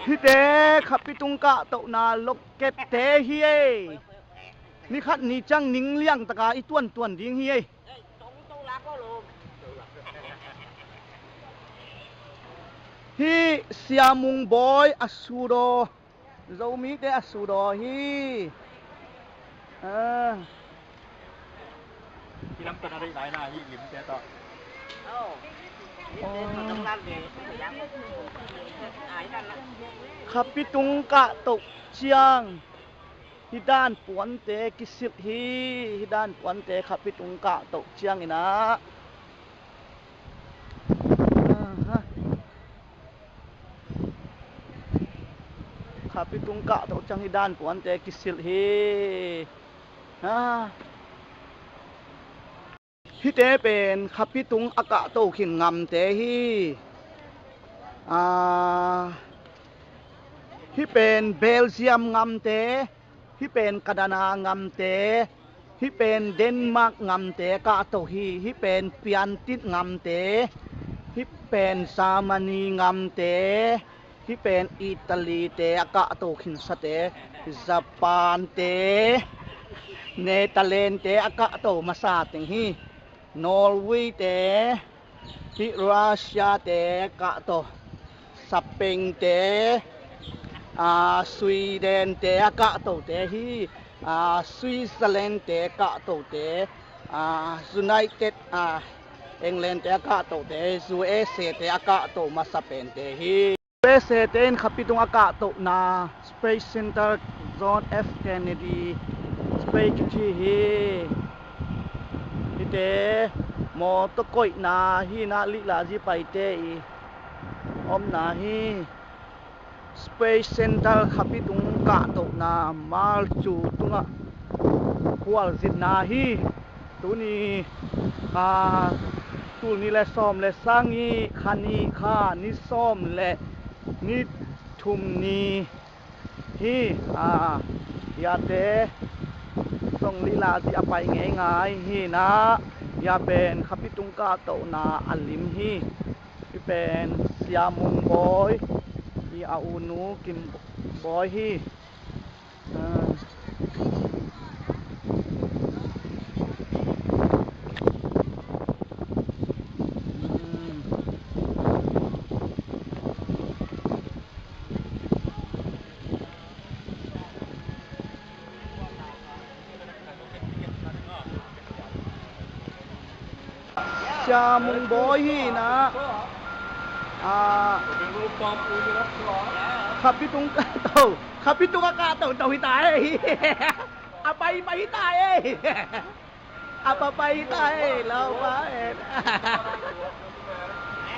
hi te khapi tungkah to na loket te hi e ni khat ni chang ning liang taka i tuan tuan ding hi e hi siamung boy asudo zomi te asudo hi khi lắm tên ở đây lại là gì nghiệm trẻ to khapi tungkah to chiang hi dan puan te kisil hi dan puan te khapi tungkah to chiang ina khapi tungkah to chiang hi dan puan te kisil hi hi teเป็นkhapi tung aka to khin ngam te hi hiเป็นเบลเซียมงำเตhiเป็นกาดานางำเตhiเป็นเดนมาร์กงำเตกะโตhiเป็นเปียนติดงำเตhiเป็นซามานีงำเตhiเป็นอิตาลีเตกะโตขินสเตญี่ปุ่นเตเนเธอร์แลนด์เตกะโตมาซาติงhiนอร์เวย์เตhi รัสเซียเตกะโตสเปนเตสวีเดนเตะกะโตเตฮีสวิตเซอร์แลนด์เตะกะโตเตยูไนเต็ดอังกฤษเตะกะโตเตยูเอสเตะกะโตมาสเปนเตฮียูเอสเตนขับไปตรงอากาศโตนา Space Center John F Kennedy Space ที่ฮีเตมอตะก้อยนาฮีนาลิลาจีไปเตอมนาฮี Space Center khapi tungkah to na mal chu tunga kwal zit na hi tu ni tu ni le som le sangi khani kha ni som le ni thum ni hi ya te song lila ti apai ngai ngai hi na ya ben khapi tungkah to na alim hiเป็นเสียมุงบอยที่อาอูนูกิมบอยฮีเสียมุงบอยฮีนะKhapi tungkah to khapi tungkah to hitae apa ipa hitae apa pa hitae lao pa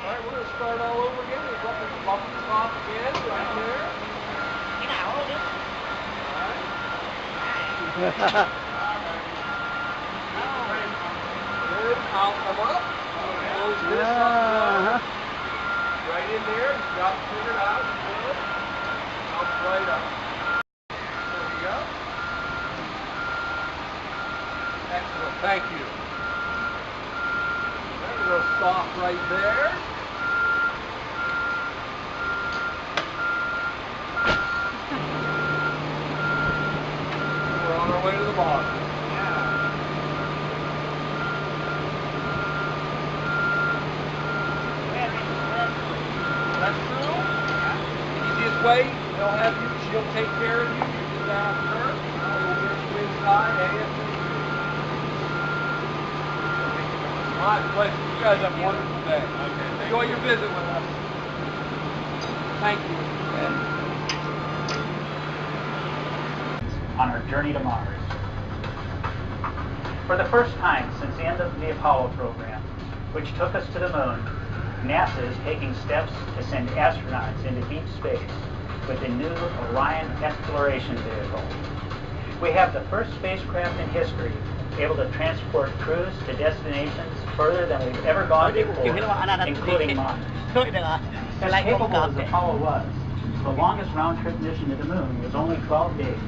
Alright, we're going to start all over again. We're going to bump the top again right there. Cái nào luôn chứ? Good. I'll come up. Close this up. Right in there. Drop the finger out. Good. Up right up. There we go. Excellent. Thank you. That's a little soft right there. We're on our way to the bottom. That's true. The easiest way, they'll have you, she'll take care of you. You just ask her. We'll get you inside ASAP. My pleasure. You guys have a wonderful day. Okay. Enjoy your visit with us. Thank you. On our journey to Mars. For the first time since the end of the Apollo program, which took us to the moon, NASA is taking steps to send astronauts into deep space with the new Orion exploration vehicle. We have the first spacecraft in history able to transport crews to destinations further than we've ever gone before, including Mars. As capable as Apollo was, the longest round-trip mission to the moon was only 12 days.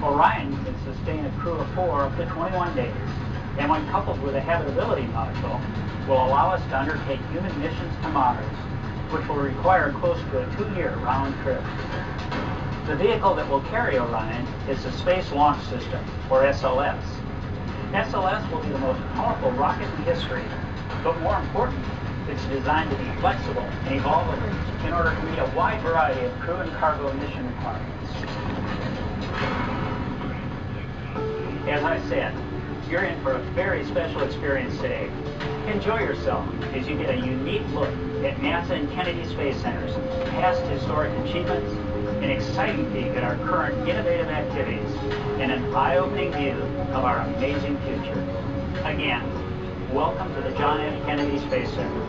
Orion can sustain a crew of 4 up to 21 days, and when coupled with a habitability module, will allow us to undertake human missions to Mars which will require close to a 2-year round trip. The vehicle that will carry Orion is the Space Launch System, or SLS. SLS will be the most powerful rocket in history, but more important, it's designed to be flexible and evolvable in order to meet a wide variety of crew and cargo mission requirements. As I said, you're in for a very special experience today. Enjoy yourself as you get a unique look at NASA and Kennedy Space Center's past historic achievements, an exciting peek at our current innovative activities, and an eye-opening view of our amazing future. Again, welcome to the John F. Kennedy Space Center.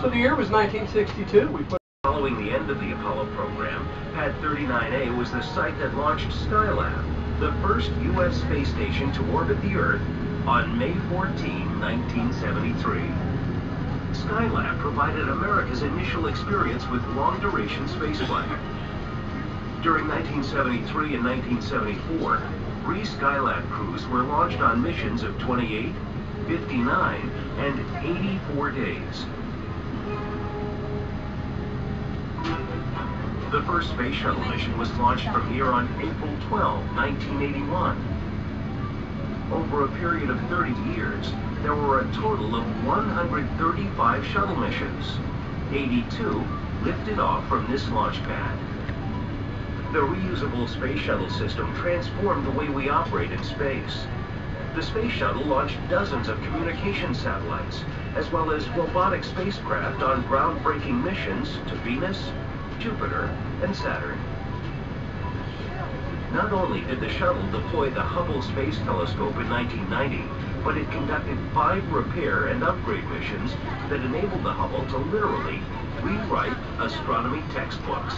So the year was 1962. Following the end of the Apollo program, Pad 39A was the site that launched Skylab, the first U.S. space station to orbit the Earth, on May 14, 1973. Skylab provided America's initial experience with long-duration spaceflight. During 1973 and 1974, 3 Skylab crews were launched on missions of 28, 59, and 84 days. The first space shuttle mission was launched from here on April 12, 1981. Over a period of 30 years, there were a total of 135 shuttle missions. 82 lifted off from this launch pad. The reusable space shuttle system transformed the way we operate in space. The space shuttle launched dozens of communication satellites, as well as robotic spacecraft on groundbreaking missions to Venus, Jupiter, and Saturn. Not only did the shuttle deploy the Hubble Space Telescope in 1990, but it conducted 5 repair and upgrade missions that enabled the Hubble to literally rewrite astronomy textbooks.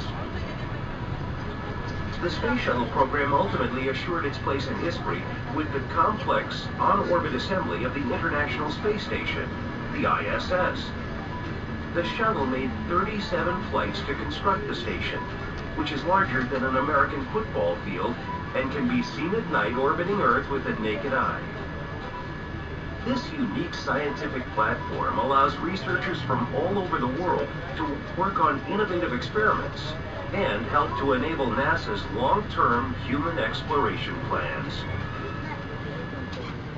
The Space Shuttle program ultimately assured its place in history with the complex on-orbit assembly of the International Space Station, the ISS. The shuttle made 37 flights to construct the station, which is larger than an American football field and can be seen at night orbiting Earth with the naked eye. This unique scientific platform allows researchers from all over the world to work on innovative experiments and help to enable NASA's long-term human exploration plans.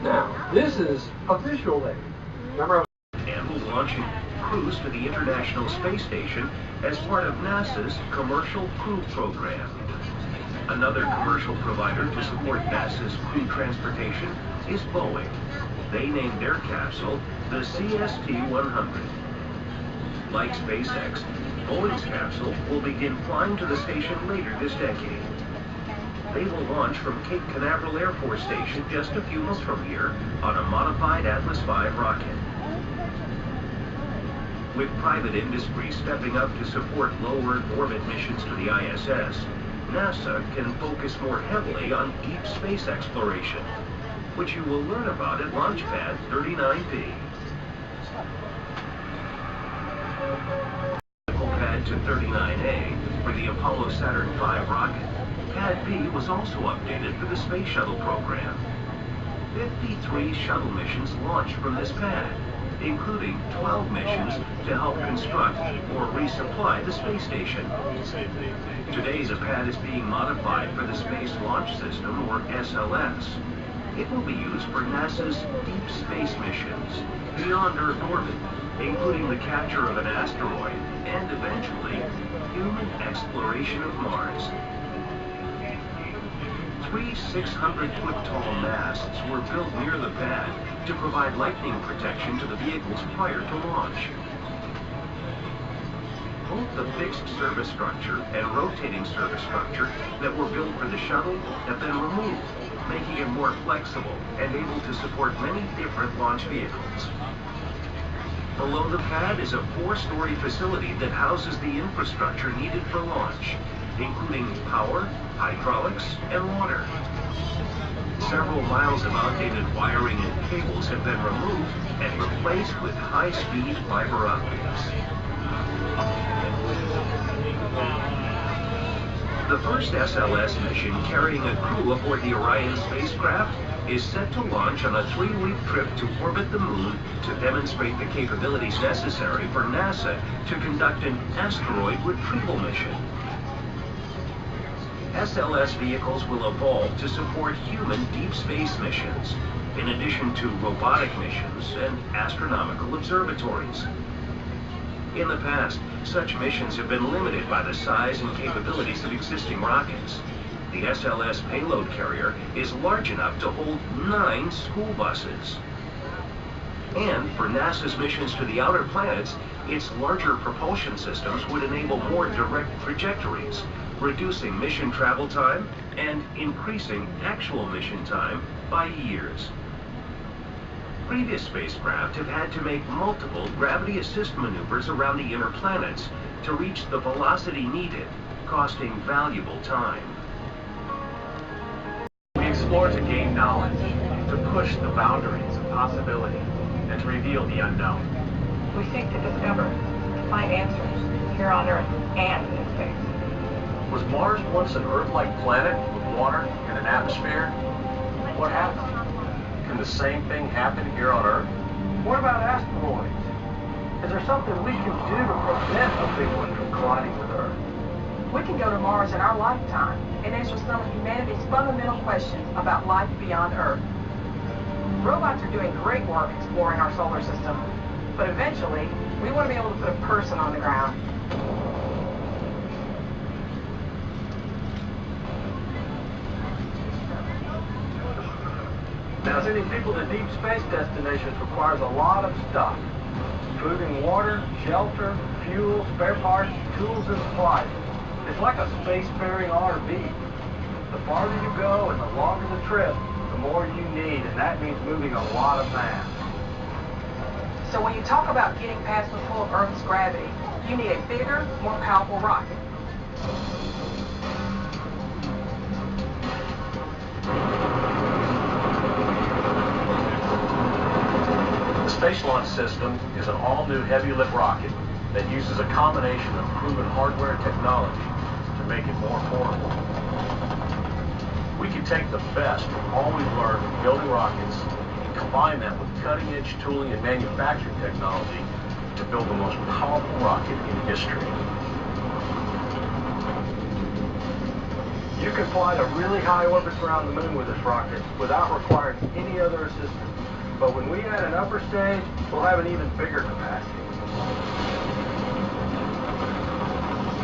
Now, this is a visual aid. Remember, And will launching crews to the International Space Station as part of NASA's Commercial Crew Program. Another commercial provider to support NASA's crew transportation is Boeing. They named their capsule the CST-100. Like SpaceX, Boeing's capsule will begin flying to the station later this decade. They will launch from Cape Canaveral Air Force Station just a few miles from here on a modified Atlas V rocket. With private industry stepping up to support low Earth orbit missions to the ISS, NASA can focus more heavily on deep space exploration, which you will learn about at Launchpad 39B. Pad to 39A for the Apollo Saturn V rocket. Pad B was also updated for the Space Shuttle program. 53 shuttle missions launched from this pad, including 12 missions to help construct or resupply the space station. Today, the pad is being modified for the Space Launch System, or SLS. It will be used for NASA's deep space missions beyond Earth orbit, including the capture of an asteroid and, eventually, human exploration of Mars. 3 600-foot-tall masts were built near the pad to provide lightning protection to the vehicles prior to launch. Both the fixed service structure and rotating service structure that were built for the shuttle have been removed, making it more flexible and able to support many different launch vehicles. Below the pad is a 4-story facility that houses the infrastructure needed for launch, including power, hydraulics, and water. Several miles of outdated wiring and cables have been removed and replaced with high-speed fiber optics. The first SLS mission carrying a crew aboard the Orion spacecraft is set to launch on a 3-week trip to orbit the moon to demonstrate the capabilities necessary for NASA to conduct an asteroid retrieval mission. SLS vehicles will evolve to support human deep space missions, in addition to robotic missions and astronomical observatories. In the past, such missions have been limited by the size and capabilities of existing rockets. The SLS payload carrier is large enough to hold 9 school buses. And for NASA's missions to the outer planets, its larger propulsion systems would enable more direct trajectories, reducing mission travel time and increasing actual mission time by years. Previous spacecraft have had to make multiple gravity assist maneuvers around the inner planets to reach the velocity needed, costing valuable time. We explore to gain knowledge, to push the boundaries of possibility, and to reveal the unknown. We seek to discover, to find answers here on Earth and in space. Was Mars once an Earth-like planet with water and an atmosphere? What happened? Can the same thing happen here on Earth? What about asteroids? Is there something we can do to prevent a big one from colliding with Earth? We can go to Mars in our lifetime and answer some of humanity's fundamental questions about life beyond Earth. Robots are doing great work exploring our solar system, but eventually, we want to be able to put a person on the ground. Now, sending people to deep space destinations requires a lot of stuff. Food and water, shelter, fuel, spare parts, tools and supplies. It's like a spacefaring RV. The farther you go and the longer the trip, the more you need, and that means moving a lot of mass. So when you talk about getting past the pull of Earth's gravity, you need a bigger, more powerful rocket. The Space Launch System is an all-new heavy-lift rocket that uses a combination of proven hardware and technology to make it more affordable. We can take the best from all we've learned from building rockets and combine that with cutting-edge tooling and manufacturing technology to build the most powerful rocket in history. You can fly to really high orbits around the moon with this rocket without requiring any other assistance. But when we add an upper stage, we'll have an even bigger capacity.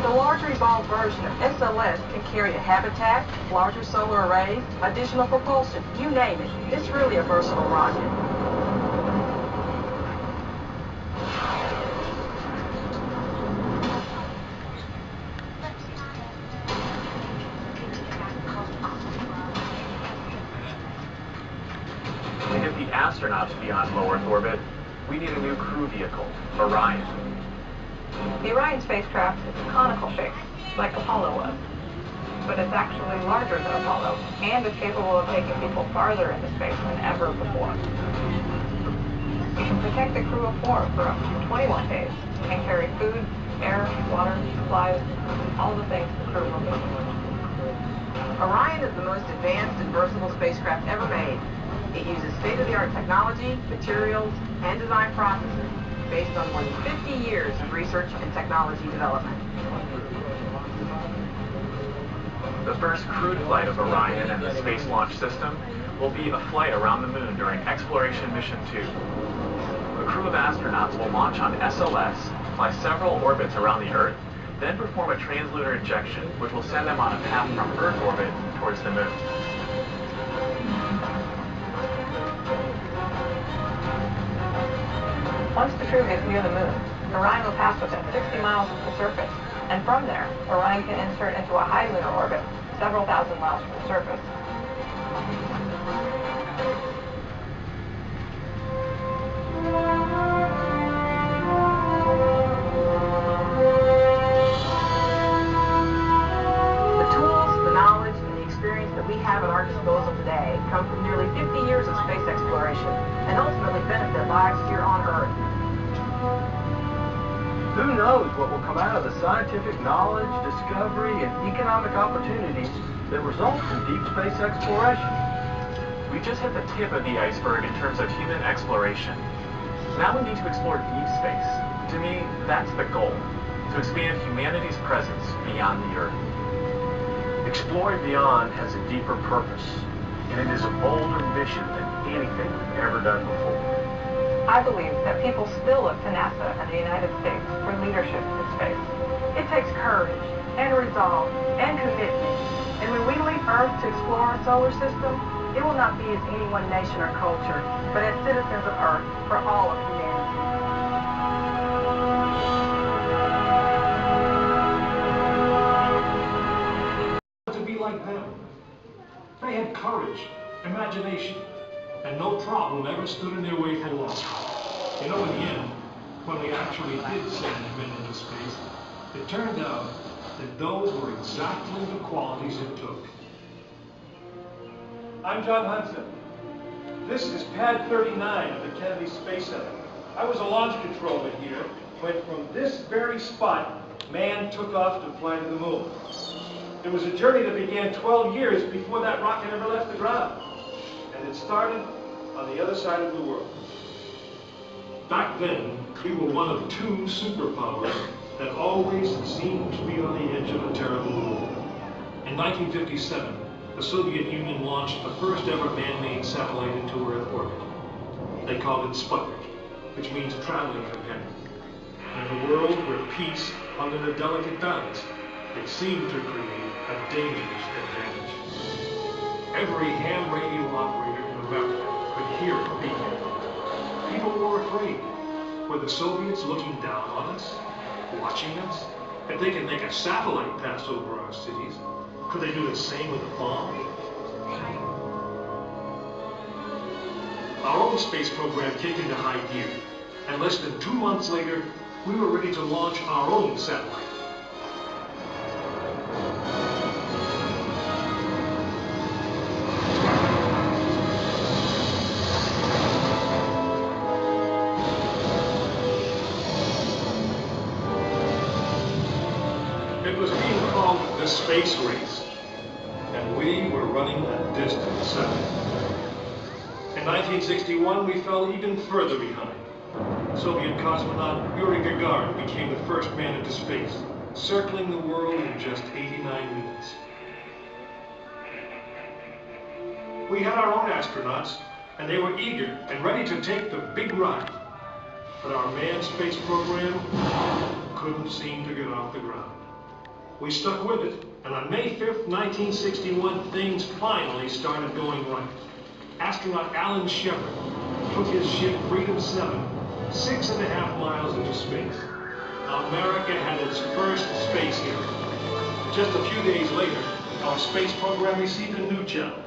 The larger evolved version of SLS can carry a habitat, larger solar arrays, additional propulsion, you name it. It's really a versatile rocket. To get the astronauts beyond low Earth orbit, we need a new crew vehicle, Orion. The Orion spacecraft is a conical shape, like Apollo was. But it's actually larger than Apollo, and is capable of taking people farther into space than ever before. We can protect the crew of 4 for up to 21 days, and carry food, air, water, supplies, all the things the crew will need. Orion is the most advanced and versatile spacecraft ever made. It uses state-of-the-art technology, materials, and design processes based on more than 50 years of research and technology development. The first crewed flight of Orion and the Space Launch System will be a flight around the moon during Exploration Mission 2. A crew of astronauts will launch on SLS, fly several orbits around the Earth, then perform a translunar injection, which will send them on a path from Earth orbit towards the moon. Once the crew gets near the moon, Orion will pass within 60 miles of the surface, and from there, Orion can insert into a high lunar orbit, several thousand miles from the surface. The tools, the knowledge, and the experience that we have at our disposal today come from nearly 50 years of space exploration and ultimately benefit lives here on Earth. Who knows what will come out of the scientific knowledge, discovery, and economic opportunities that result from deep space exploration? We just hit the tip of the iceberg in terms of human exploration. Now we need to explore deep space. To me, that's the goal, to expand humanity's presence beyond the Earth. Exploring beyond has a deeper purpose, and it is a bolder mission than anything we've ever done before. I believe that people still look to NASA and the United States for leadership in space. It takes courage and resolve and commitment. And when we leave Earth to explore our solar system, it will not be as any one nation or culture, but as citizens of Earth for all of humanity. To be like them. They had courage, imagination, and no problem ever stood in their way for long. You know, in the end, when we actually did send men into space, it turned out that those were exactly the qualities it took. I'm John Hudson. This is Pad 39 of the Kennedy Space Center. I was a launch controller here when from this very spot, man took off to fly to the moon. It was a journey that began 12 years before that rocket ever left the ground. And it started on the other side of the world. Back then, we were one of two superpowers that always seemed to be on the edge of a terrible war. In 1957, the Soviet Union launched the first ever man-made satellite into Earth orbit. They called it Sputnik, which means traveling companion. In a world where peace hung in a delicate balance, it seemed to create a dangerous advantage. Every ham radio operator in America could hear it beeping. People were afraid. Were the Soviets looking down on us? Watching us? If they could make a satellite pass over our cities, could they do the same with a bomb? Our own space program kicked into high gear, and less than 2 months later, we were ready to launch our own satellite. It was being called the space race, and we were running a distant second. In 1961, we fell even further behind. Soviet cosmonaut Yuri Gagarin became the first man into space, circling the world in just 89 minutes. We had our own astronauts, and they were eager and ready to take the big ride. But our manned space program couldn't seem to get off the ground. We stuck with it, and on May 5th, 1961, things finally started going right. Astronaut Alan Shepard took his ship Freedom 7 6.5 miles into space. America had its first space hero. Just a few days later, our space program received a new challenge.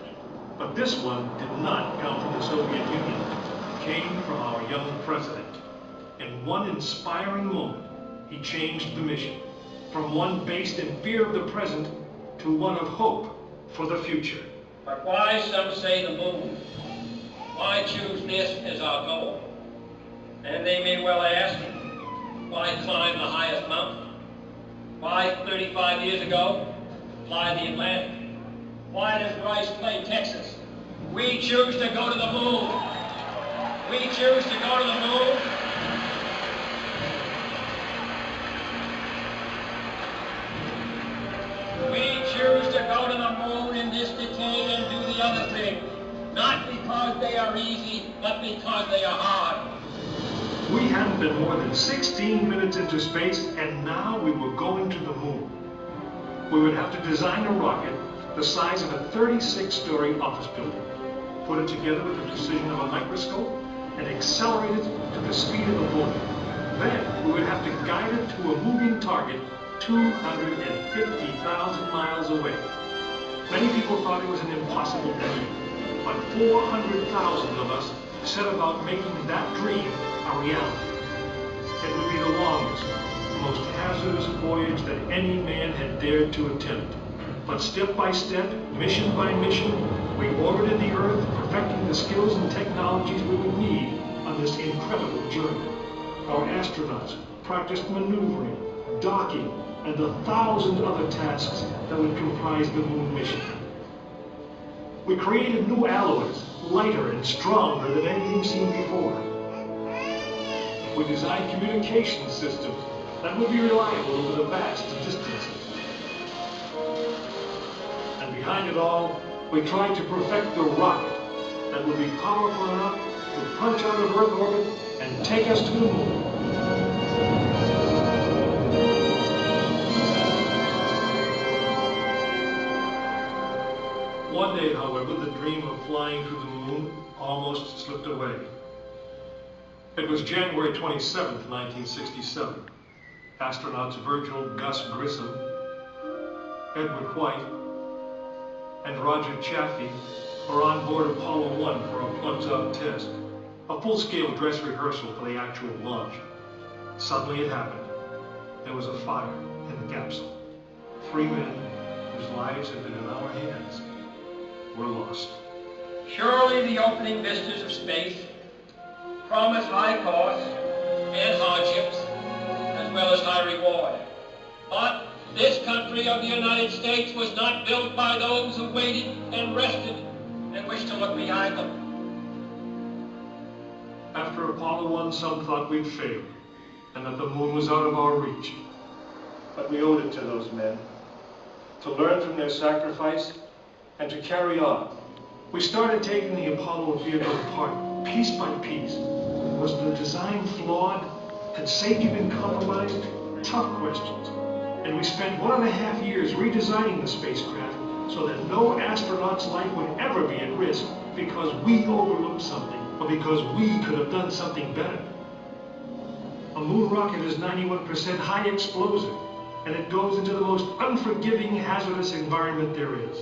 But this one did not come from the Soviet Union. It came from our young president. In one inspiring moment, he changed the mission. From one based in fear of the present to one of hope for the future. But why, some say, the moon? Why choose this as our goal? And they may well ask, why climb the highest mountain? Why, 35 years ago, fly the Atlantic? Why does Rice play Texas? We choose to go to the moon. We choose to go to the moon. We choose to go to the moon in this decade and do the other thing. Not because they are easy, but because they are hard. We hadn't been more than 16 minutes into space, and now we were going to the moon. We would have to design a rocket the size of a 36-story office building, put it together with the precision of a microscope, and accelerate it to the speed of a bullet. Then we would have to guide it to a moving target 250,000 miles away. Many people thought it was an impossible dream, but 400,000 of us set about making that dream a reality. It would be the longest, most hazardous voyage that any man had dared to attempt. But step by step, mission by mission, we orbited the Earth, perfecting the skills and technologies we would need on this incredible journey. Our astronauts practiced maneuvering, docking, and the 1,000 other tasks that would comprise the moon mission. We created new alloys, lighter and stronger than anything seen before. We designed communication systems that would be reliable over the vast distances. And behind it all, we tried to perfect the rocket that would be powerful enough to punch out of Earth orbit and take us to the moon. One day, however, the dream of flying to the moon almost slipped away. It was January 27th, 1967. Astronauts Virgil Gus Grissom, Edward White, and Roger Chaffee were on board Apollo 1 for a plugs-up test, a full-scale dress rehearsal for the actual launch. Suddenly it happened. There was a fire in the capsule. 3 men whose lives had been in our hands were lost. Surely the opening vistas of space promise high costs and hardships, as well as high reward. But this country of the United States was not built by those who waited and rested and wished to look behind them. After Apollo 1, some thought we'd failed, and that the moon was out of our reach. But we owed it to those men to learn from their sacrifice and to carry on. We started taking the Apollo vehicle apart, piece by piece. Was the design flawed? Had safety been compromised? Tough questions. And we spent 1.5 years redesigning the spacecraft so that no astronaut's life would ever be at risk because we overlooked something or because we could have done something better. A moon rocket is 91% high explosive, and it goes into the most unforgiving, hazardous environment there is.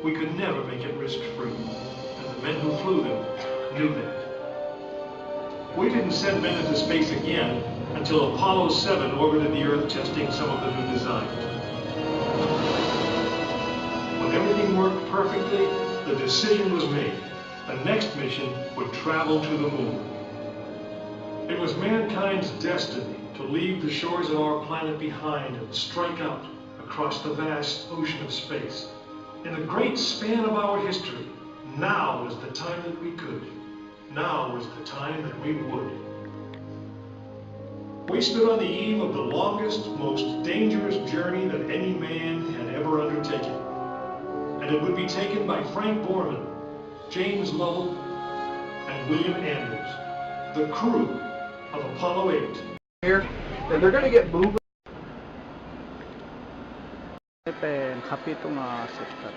We could never make it risk-free, and the men who flew them knew that. We didn't send men into space again until Apollo 7 orbited the Earth testing some of the new designs. When everything worked perfectly, the decision was made. The next mission would travel to the moon. It was mankind's destiny to leave the shores of our planet behind and strike out across the vast ocean of space. In the great span of our history, now was the time that we could. Now was the time that we would. We stood on the eve of the longest, most dangerous journey that any man had ever undertaken. And it would be taken by Frank Borman, James Lovell, and William Anders, the crew of Apollo 8. Here, and they're going to get moving. Pen Khapi tungkah sekat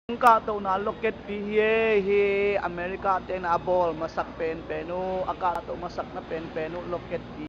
tungkah tohna loket piye hi Amerika ten abol masak pen penu aka to masak na pen penu loket pi